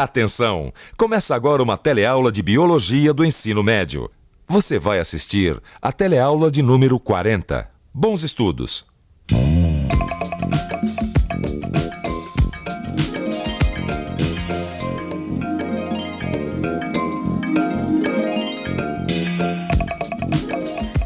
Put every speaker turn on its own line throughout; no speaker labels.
Atenção! Começa agora uma teleaula de Biologia do Ensino Médio. Você vai assistir a teleaula de número 40. Bons estudos!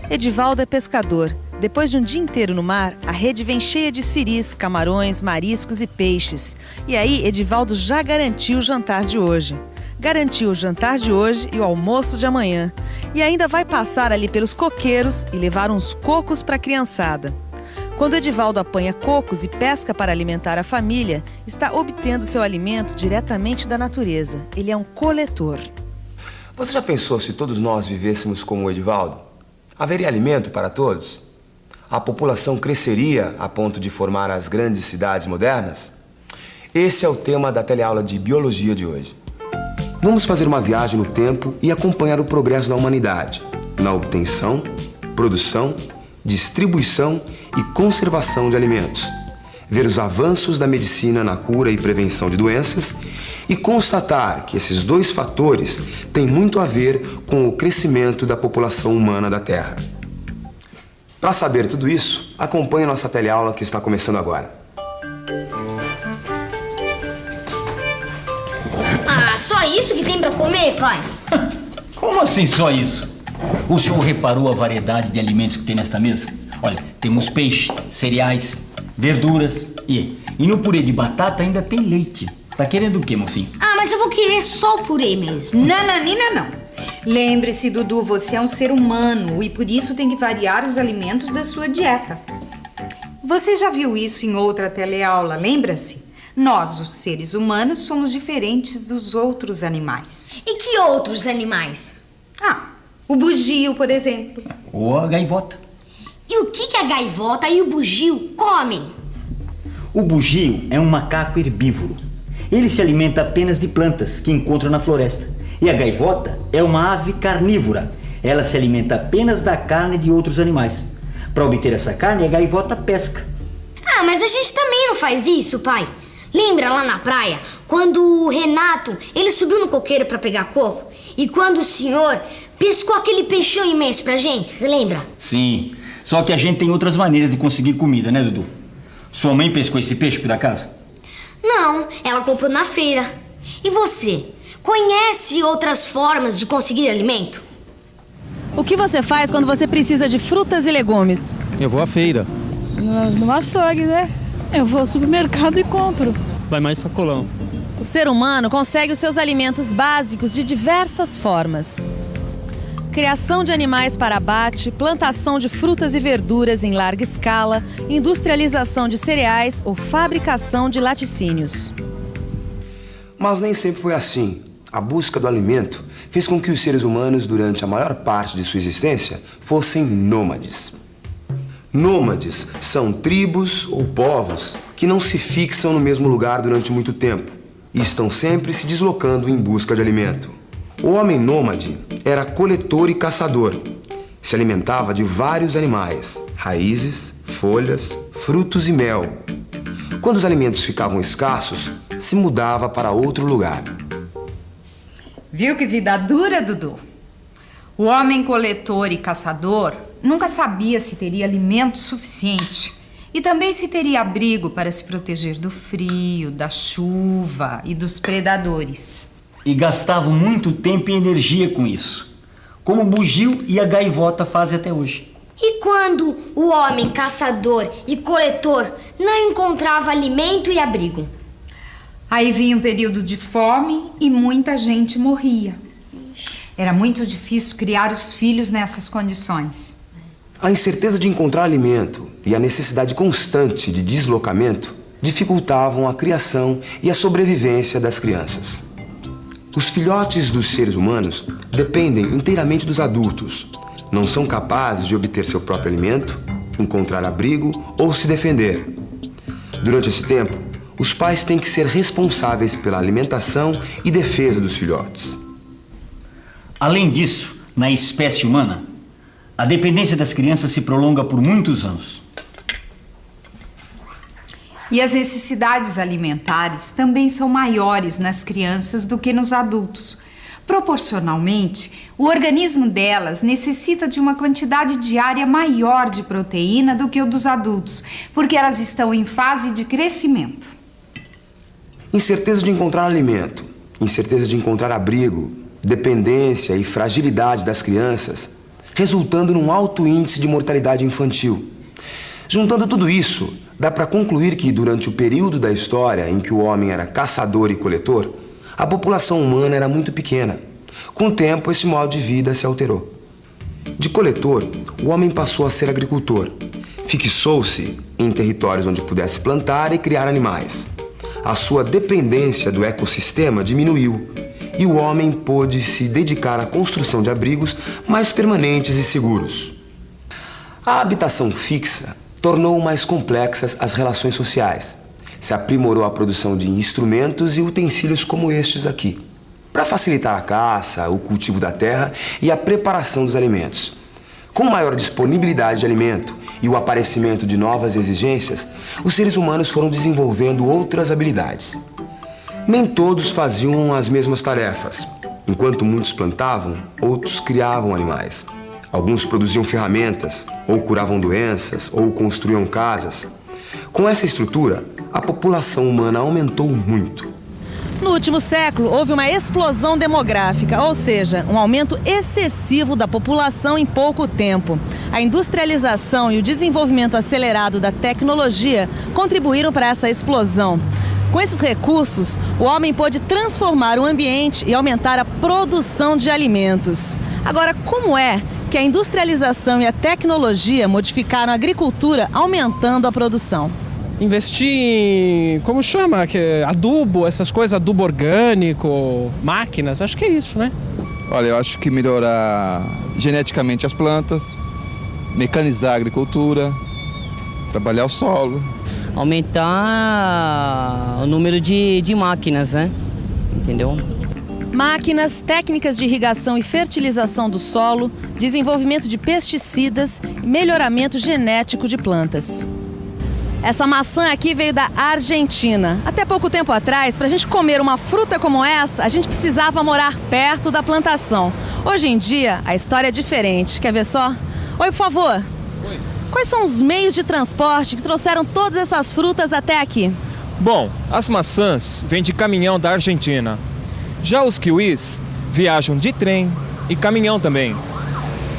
Edivaldo é pescador. Depois de um dia inteiro no mar, a rede vem cheia de siris, camarões, mariscos e peixes. E aí, Edivaldo já garantiu o jantar de hoje. Garantiu o jantar de hoje e o almoço de amanhã. E ainda vai passar ali pelos coqueiros e levar uns cocos para a criançada. Quando Edivaldo apanha cocos e pesca para alimentar a família, está obtendo seu alimento diretamente da natureza. Ele é um coletor.
Você já pensou se todos nós vivêssemos como o Edivaldo? Haveria alimento para todos? A população cresceria a ponto de formar as grandes cidades modernas? Esse é o tema da teleaula de Biologia de hoje. Vamos fazer uma viagem no tempo e acompanhar o progresso da humanidade na obtenção, produção, distribuição e conservação de alimentos. Ver os avanços da medicina na cura e prevenção de doenças e constatar que esses dois fatores têm muito a ver com o crescimento da população humana da Terra. Para saber tudo isso, acompanhe nossa teleaula que está começando agora.
Ah, só isso que tem para comer, pai?
Como assim só isso? O senhor reparou a variedade de alimentos que tem nesta mesa? Olha, temos peixe, cereais, verduras e no purê de batata ainda tem leite. Tá querendo o quê, mocinho?
Ah, mas eu vou querer só o purê mesmo.
Nananina não. Lembre-se, Dudu, você é um ser humano e por isso tem que variar os alimentos da sua dieta. Você já viu isso em outra teleaula, lembra-se? Nós, os seres humanos, somos diferentes dos outros animais.
E que outros animais?
Ah, o bugio, por exemplo.
Ou a gaivota.
E o que a gaivota e o bugio comem?
O bugio é um macaco herbívoro. Ele se alimenta apenas de plantas que encontra na floresta. E a gaivota é uma ave carnívora. Ela se alimenta apenas da carne de outros animais. Para obter essa carne, a gaivota pesca.
Ah, mas a gente também não faz isso, pai. Lembra lá na praia, quando o Renato, ele subiu no coqueiro para pegar coco? E quando o senhor pescou aquele peixão imenso pra gente, você lembra?
Sim, só que a gente tem outras maneiras de conseguir comida, né, Dudu? Sua mãe pescou esse peixe por acaso?
Não, ela comprou na feira. E você? Conhece outras formas de conseguir alimento?
O que você faz quando você precisa de frutas e legumes?
Eu vou à feira.
No açougue, né? Eu vou ao supermercado e compro.
Vai mais sacolão.
O ser humano consegue os seus alimentos básicos de diversas formas. Criação de animais para abate, plantação de frutas e verduras em larga escala, industrialização de cereais ou fabricação de laticínios.
Mas nem sempre foi assim. A busca do alimento fez com que os seres humanos, durante a maior parte de sua existência, fossem nômades. Nômades são tribos ou povos que não se fixam no mesmo lugar durante muito tempo e estão sempre se deslocando em busca de alimento. O homem nômade era coletor e caçador. Se alimentava de vários animais, raízes, folhas, frutos e mel. Quando os alimentos ficavam escassos, se mudava para outro lugar.
Viu que vida dura, Dudu? O homem coletor e caçador nunca sabia se teria alimento suficiente e também se teria abrigo para se proteger do frio, da chuva e dos predadores.
E gastavam muito tempo e energia com isso, como o bugio e a gaivota fazem até hoje.
E quando o homem caçador e coletor não encontrava alimento e abrigo?
Aí vinha um período de fome e muita gente morria. Era muito difícil criar os filhos nessas condições.
A incerteza de encontrar alimento e a necessidade constante de deslocamento dificultavam a criação e a sobrevivência das crianças. Os filhotes dos seres humanos dependem inteiramente dos adultos. Não são capazes de obter seu próprio alimento, encontrar abrigo ou se defender. Durante esse tempo, os pais têm que ser responsáveis pela alimentação e defesa dos filhotes.
Além disso, na espécie humana, a dependência das crianças se prolonga por muitos anos.
E as necessidades alimentares também são maiores nas crianças do que nos adultos. Proporcionalmente, o organismo delas necessita de uma quantidade diária maior de proteína do que o dos adultos, porque elas estão em fase de crescimento.
Incerteza de encontrar alimento, incerteza de encontrar abrigo, dependência e fragilidade das crianças, resultando num alto índice de mortalidade infantil. Juntando tudo isso, dá para concluir que durante o período da história em que o homem era caçador e coletor, a população humana era muito pequena. Com o tempo, esse modo de vida se alterou. De coletor, o homem passou a ser agricultor. Fixou-se em territórios onde pudesse plantar e criar animais. A sua dependência do ecossistema diminuiu e o homem pôde se dedicar à construção de abrigos mais permanentes e seguros. A habitação fixa tornou mais complexas as relações sociais. Se aprimorou a produção de instrumentos e utensílios como estes aqui, para facilitar a caça, o cultivo da terra e a preparação dos alimentos. Com maior disponibilidade de alimento e o aparecimento de novas exigências, os seres humanos foram desenvolvendo outras habilidades. Nem todos faziam as mesmas tarefas. Enquanto muitos plantavam, outros criavam animais. Alguns produziam ferramentas, ou curavam doenças, ou construíam casas. Com essa estrutura, a população humana aumentou muito.
No último século, houve uma explosão demográfica, ou seja, um aumento excessivo da população em pouco tempo. A industrialização e o desenvolvimento acelerado da tecnologia contribuíram para essa explosão. Com esses recursos, o homem pôde transformar o ambiente e aumentar a produção de alimentos. Agora, como é que a industrialização e a tecnologia modificaram a agricultura, aumentando a produção?
Investir em, como chama, adubo, essas coisas, adubo orgânico, máquinas, acho que é isso, né?
Olha, eu acho que melhorar geneticamente as plantas, mecanizar a agricultura, trabalhar o solo.
Aumentar o número de máquinas, né? Entendeu?
Máquinas, técnicas de irrigação e fertilização do solo, desenvolvimento de pesticidas e melhoramento genético de plantas. Essa maçã aqui veio da Argentina. Até pouco tempo atrás, para a gente comer uma fruta como essa, a gente precisava morar perto da plantação. Hoje em dia, a história é diferente. Quer ver só? Oi, por favor.
Oi.
Quais são os meios de transporte que trouxeram todas essas frutas até aqui?
Bom, as maçãs vêm de caminhão da Argentina. Já os kiwis viajam de trem e caminhão também.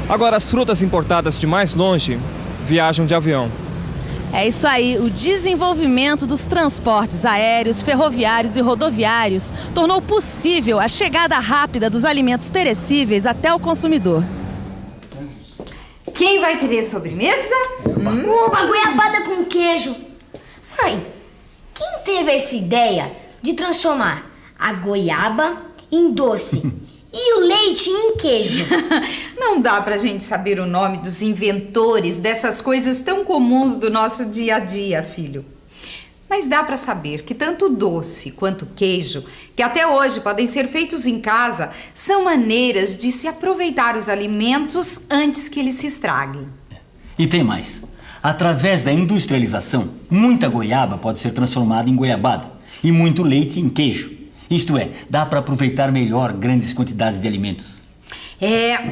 Agora, as frutas importadas de mais longe viajam de avião.
É isso aí, o desenvolvimento dos transportes aéreos, ferroviários e rodoviários tornou possível a chegada rápida dos alimentos perecíveis até o consumidor.
Quem vai querer sobremesa?
Uma goiabada com queijo. Mãe, quem teve essa ideia de transformar a goiaba em doce e o leite em queijo?
Não dá pra gente saber o nome dos inventores dessas coisas tão comuns do nosso dia a dia, filho. Mas dá pra saber que tanto doce quanto queijo, que até hoje podem ser feitos em casa, são maneiras de se aproveitar os alimentos antes que eles se estraguem.
E tem mais. Através da industrialização, muita goiaba pode ser transformada em goiabada e muito leite em queijo. Isto é, dá para aproveitar melhor grandes quantidades de alimentos.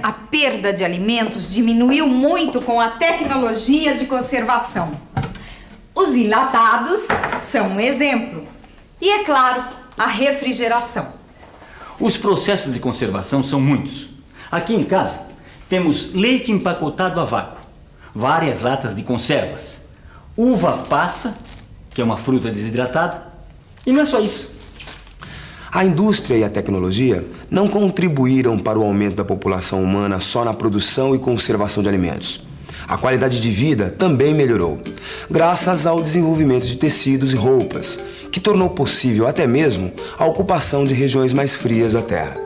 A perda de alimentos diminuiu muito com a tecnologia de conservação. Os enlatados são um exemplo. E, é claro, a refrigeração.
Os processos de conservação são muitos. Aqui em casa, temos leite empacotado a vácuo, várias latas de conservas, uva passa, que é uma fruta desidratada, e não é só isso.
A indústria e a tecnologia não contribuíram para o aumento da população humana só na produção e conservação de alimentos. A qualidade de vida também melhorou, graças ao desenvolvimento de tecidos e roupas, que tornou possível até mesmo a ocupação de regiões mais frias da Terra.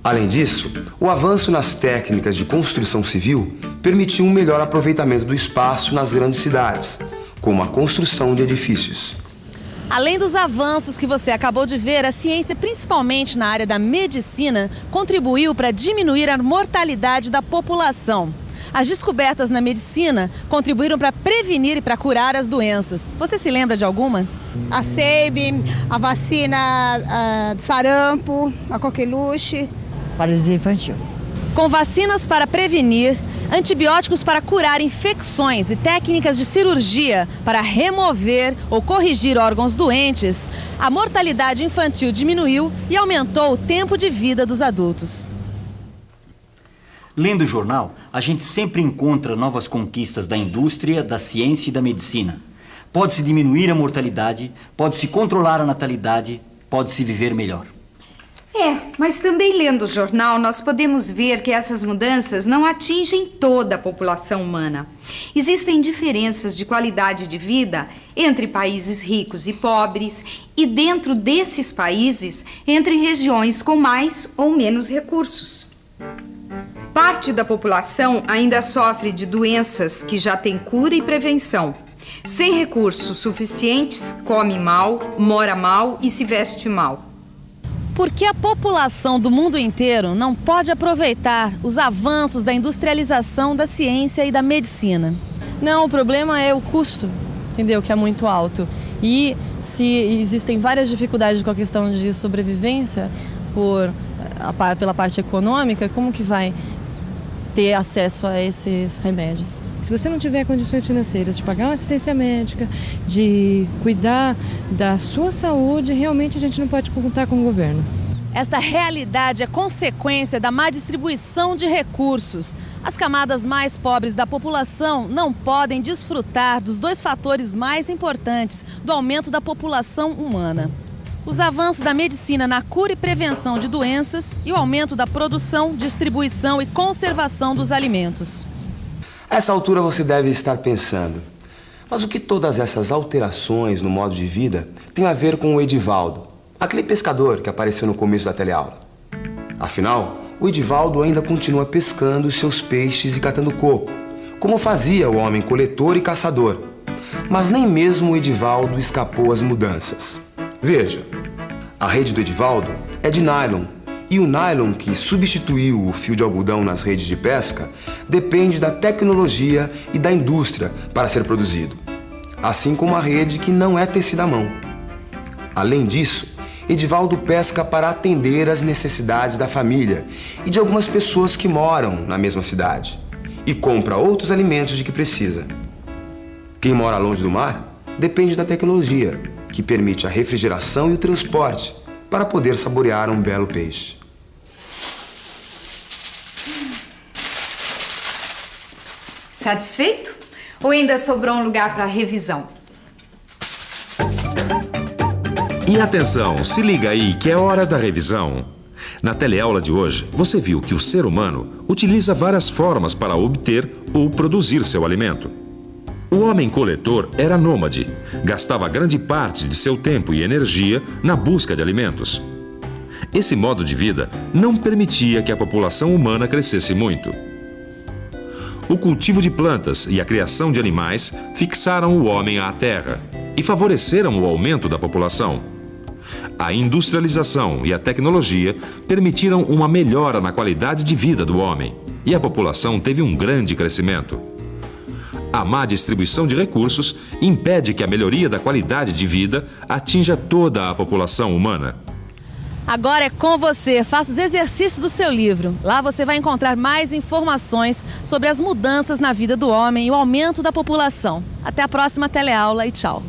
Além disso, o avanço nas técnicas de construção civil permitiu um melhor aproveitamento do espaço nas grandes cidades, como a construção de edifícios.
Além dos avanços que você acabou de ver, a ciência, principalmente na área da medicina, contribuiu para diminuir a mortalidade da população. As descobertas na medicina contribuíram para prevenir e para curar as doenças. Você se lembra de alguma?
A SEIB, a vacina do sarampo, a coqueluche.
Paralisia infantil.
Com vacinas para prevenir, antibióticos para curar infecções e técnicas de cirurgia para remover ou corrigir órgãos doentes, a mortalidade infantil diminuiu e aumentou o tempo de vida dos adultos.
Lendo o jornal, a gente sempre encontra novas conquistas da indústria, da ciência e da medicina. Pode-se diminuir a mortalidade, pode-se controlar a natalidade, pode-se viver melhor.
Mas também lendo o jornal, nós podemos ver que essas mudanças não atingem toda a população humana. Existem diferenças de qualidade de vida entre países ricos e pobres e, dentro desses países, entre regiões com mais ou menos recursos. Parte da população ainda sofre de doenças que já têm cura e prevenção. Sem recursos suficientes, come mal, mora mal e se veste mal.
Porque a população do mundo inteiro não pode aproveitar os avanços da industrialização da ciência e da medicina.
Não, o problema é o custo, entendeu? Que é muito alto. E se existem várias dificuldades com a questão de sobrevivência pela parte econômica, como que vai ter acesso a esses remédios?
Se você não tiver condições financeiras de pagar uma assistência médica, de cuidar da sua saúde, realmente a gente não pode contar com o governo.
Esta realidade é consequência da má distribuição de recursos. As camadas mais pobres da população não podem desfrutar dos dois fatores mais importantes do aumento da população humana: os avanços da medicina na cura e prevenção de doenças e o aumento da produção, distribuição e conservação dos alimentos.
A essa altura você deve estar pensando, mas o que todas essas alterações no modo de vida têm a ver com o Edivaldo, aquele pescador que apareceu no começo da teleaula? Afinal, o Edivaldo ainda continua pescando os seus peixes e catando coco, como fazia o homem coletor e caçador. Mas nem mesmo o Edivaldo escapou às mudanças. Veja, a rede do Edivaldo é de nylon. E o nylon, que substituiu o fio de algodão nas redes de pesca, depende da tecnologia e da indústria para ser produzido, assim como a rede, que não é tecida à mão. Além disso, Edivaldo pesca para atender às necessidades da família e de algumas pessoas que moram na mesma cidade, e compra outros alimentos de que precisa. Quem mora longe do mar depende da tecnologia, que permite a refrigeração e o transporte para poder saborear um belo peixe.
Satisfeito? Ou ainda sobrou um lugar para revisão?
E atenção, se liga aí que é hora da revisão. Na teleaula de hoje, você viu que o ser humano utiliza várias formas para obter ou produzir seu alimento. O homem coletor era nômade, gastava grande parte de seu tempo e energia na busca de alimentos. Esse modo de vida não permitia que a população humana crescesse muito. O cultivo de plantas e a criação de animais fixaram o homem à terra e favoreceram o aumento da população. A industrialização e a tecnologia permitiram uma melhora na qualidade de vida do homem e a população teve um grande crescimento. A má distribuição de recursos impede que a melhoria da qualidade de vida atinja toda a população humana.
Agora é com você. Faça os exercícios do seu livro. Lá você vai encontrar mais informações sobre as mudanças na vida do homem e o aumento da população. Até a próxima teleaula e tchau.